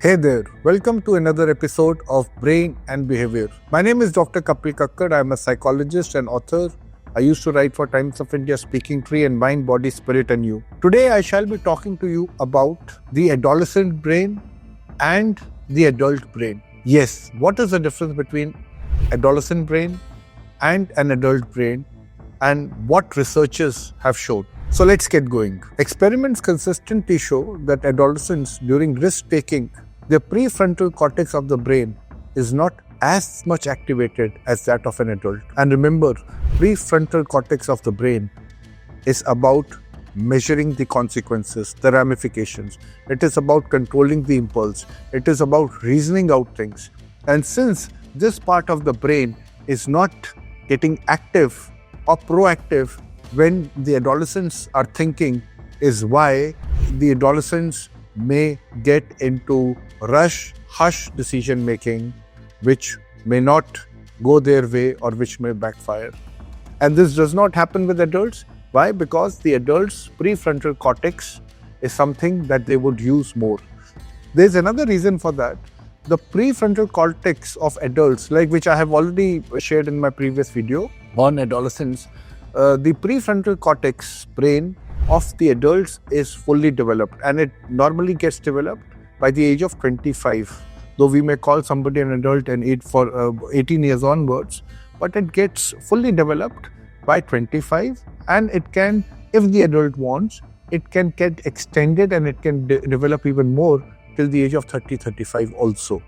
Hey there, welcome to another episode of Brain and Behavior. My name is Dr. Kapil Kakkad. I am a psychologist and author. I used to write for Times of India, Speaking Tree, and Mind, Body, Spirit and You. Today I shall be talking to you about the adolescent brain and the adult brain. Yes, what is the difference between adolescent brain and an adult brain and what researchers have shown? So let's get going. Experiments consistently show that adolescents during risk-taking, the prefrontal cortex of the brain is not as much activated as that of an adult. And remember, prefrontal cortex of the brain is about measuring the consequences, the ramifications. It is about controlling the impulse. It is about reasoning out things. And since this part of the brain is not getting active or proactive when the adolescents are thinking, is why the adolescents may get into hush decision making, which may not go their way or which may backfire. And this does not happen with adults. Why? Because the adults' prefrontal cortex is something that they would use more. There's another reason for that. The prefrontal cortex of adults, like which I have already shared in my previous video on adolescents, the prefrontal cortex brain of the adults is fully developed, and it normally gets developed by the age of 25. Though we may call somebody an adult and age for 18 years onwards, but it gets fully developed by 25, and it can, if the adult wants, it can get extended and it can develop even more till the age of 30-35 also.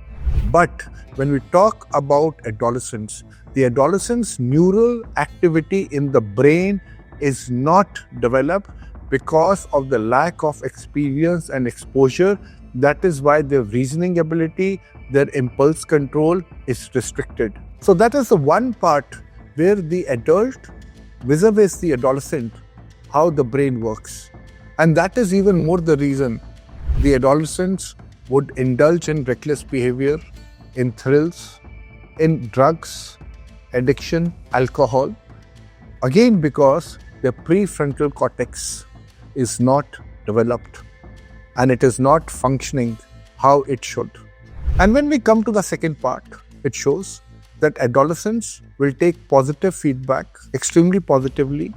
But when we talk about adolescents, the adolescent's neural activity in the brain is not developed because of the lack of experience and exposure. That is why their reasoning ability, their impulse control is restricted. So that is the one part where the adult vis-a-vis the adolescent, how the brain works. And that is even more the reason the adolescents would indulge in reckless behavior, in thrills, in drugs, addiction, alcohol. Again, because their prefrontal cortex is not developed and it is not functioning how it should. And when we come to the second part, it shows that adolescents will take positive feedback extremely positively.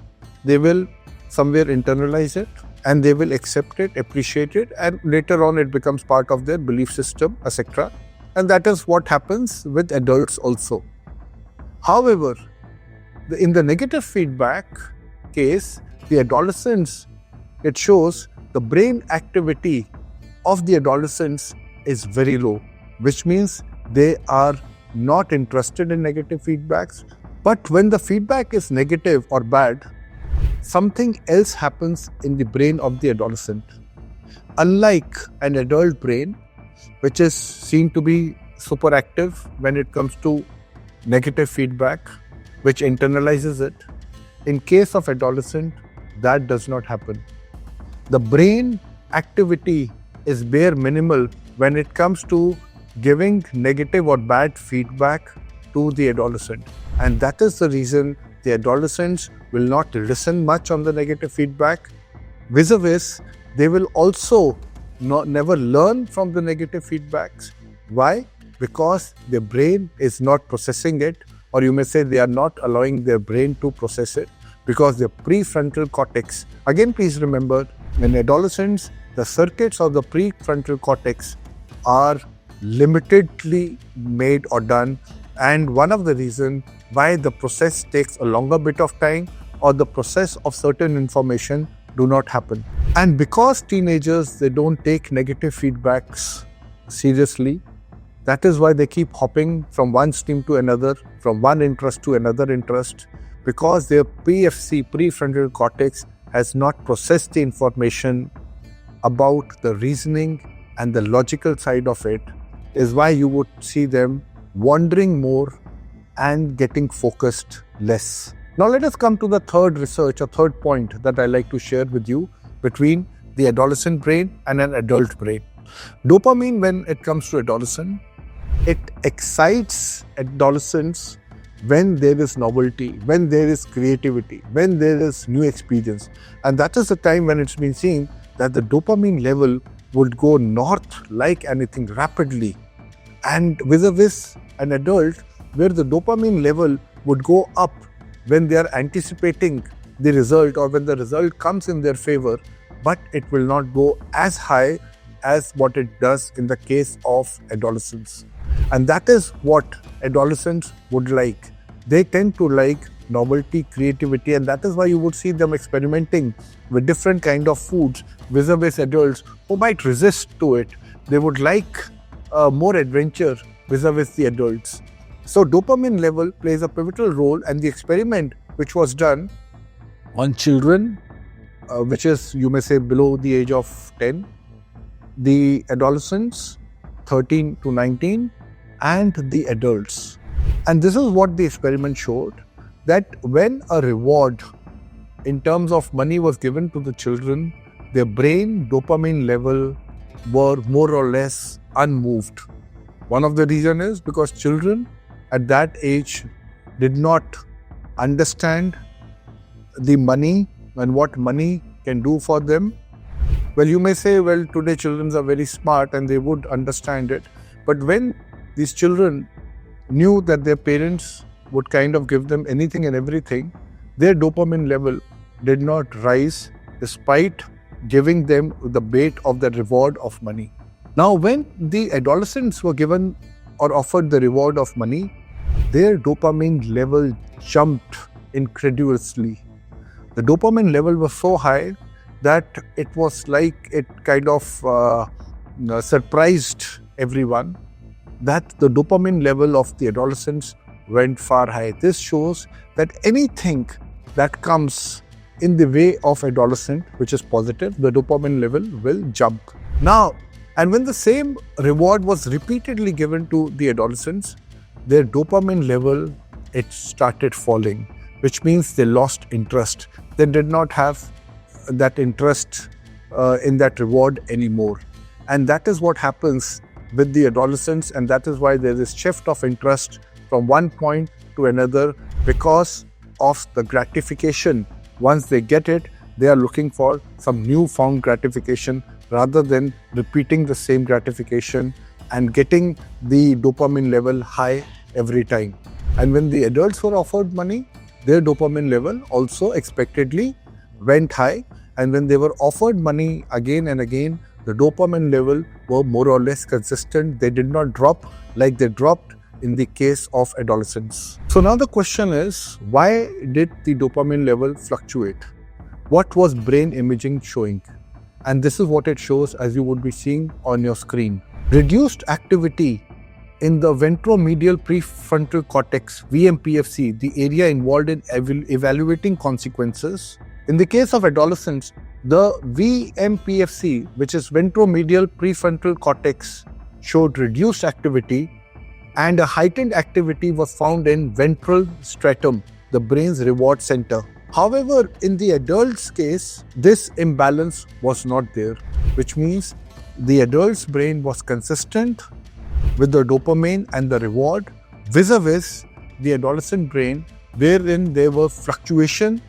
They will somewhere internalize it and they will accept it, appreciate it, and later on it becomes part of their belief system, etc. And that is what happens with adults also. However, in the negative feedback case, the adolescents, it shows the brain activity of the adolescents is very low, which means they are not interested in negative feedbacks. But when the feedback is negative or bad, something else happens in the brain of the adolescent. Unlike an adult brain, which is seen to be super active when it comes to negative feedback, which internalizes it, in case of adolescent, that does not happen. The brain activity is bare minimal when it comes to giving negative or bad feedback to the adolescent. And that is the reason the adolescents will not listen much on the negative feedback. Vis-a-vis, they will also never learn from the negative feedbacks. Why? Because their brain is not processing it, or you may say they are not allowing their brain to process it because their prefrontal cortex, again please remember, in adolescents, the circuits of the prefrontal cortex are limitedly made or done, and one of the reasons why the process takes a longer bit of time or the process of certain information do not happen. And because teenagers, they don't take negative feedbacks seriously, that is why they keep hopping from one stream to another, from one interest to another interest, because their PFC, prefrontal cortex, has not processed the information about the reasoning and the logical side of it, is why you would see them wandering more and getting focused less. Now let us come to the third research, or third point that I like to share with you between the adolescent brain and an adult brain. Dopamine, when it comes to adolescent, it excites adolescents when there is novelty, when there is creativity, when there is new experience. And that is the time when it's been seen that the dopamine level would go north like anything rapidly, and vis-a-vis an adult where the dopamine level would go up when they are anticipating the result or when the result comes in their favor, but it will not go as high as what it does in the case of adolescents. And that is what adolescents would like. They tend to like novelty, creativity, and that is why you would see them experimenting with different kind of foods vis-a-vis adults who might resist to it. They would like more adventure vis-a-vis the adults. So dopamine level plays a pivotal role, and the experiment which was done on children, which is, you may say, below the age of 10, the adolescents 13 to 19, and the adults. And this is what the experiment showed, that when a reward in terms of money was given to the children, their brain dopamine level were more or less unmoved. One of the reasons is because children at that age did not understand the money and what money can do for them. Well, you may say, well, today children are very smart and they would understand it. But when these children knew that their parents would kind of give them anything and everything, their dopamine level did not rise despite giving them the bait of the reward of money. Now, when the adolescents were given or offered the reward of money, their dopamine level jumped incredulously. The dopamine level was so high that it was like it kind of surprised everyone that the dopamine level of the adolescents went far high. This shows that anything that comes in the way of adolescent, which is positive, the dopamine level will jump. Now, and when the same reward was repeatedly given to the adolescents, their dopamine level, it started falling, which means they lost interest. They did not have that interest in that reward anymore. And that is what happens with the adolescents, and that is why there is shift of interest from one point to another because of the gratification. Once they get it, they are looking for some newfound gratification rather than repeating the same gratification and getting the dopamine level high every time. And when the adults were offered money, their dopamine level also expectedly went high. And when they were offered money again and again, the dopamine level were more or less consistent. They did not drop like they dropped in the case of adolescents. So now the question is, why did the dopamine level fluctuate? What was brain imaging showing? And this is what it shows, as you would be seeing on your screen. Reduced activity in the ventromedial prefrontal cortex, VMPFC, the area involved in evaluating consequences. In the case of adolescents, the VMPFC, which is ventromedial prefrontal cortex, showed reduced activity, and a heightened activity was found in ventral stratum, the brain's reward center. However, in the adult's case, this imbalance was not there, which means the adult's brain was consistent with the dopamine and the reward vis-a-vis the adolescent brain, wherein there were fluctuation,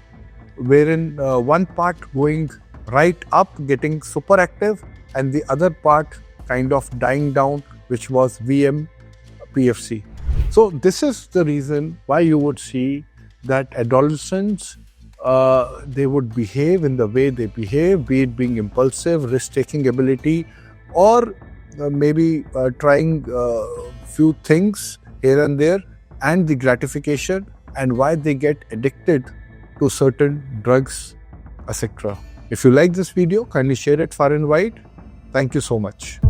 wherein one part going right up, getting super active, and the other part kind of dying down, which was VMPFC. So this is the reason why you would see that adolescents, they would behave in the way they behave, be it being impulsive, risk-taking ability, or maybe trying few things here and there, and the gratification, and why they get addicted to certain drugs, etc. If you like this video, kindly share it far and wide. Thank you so much.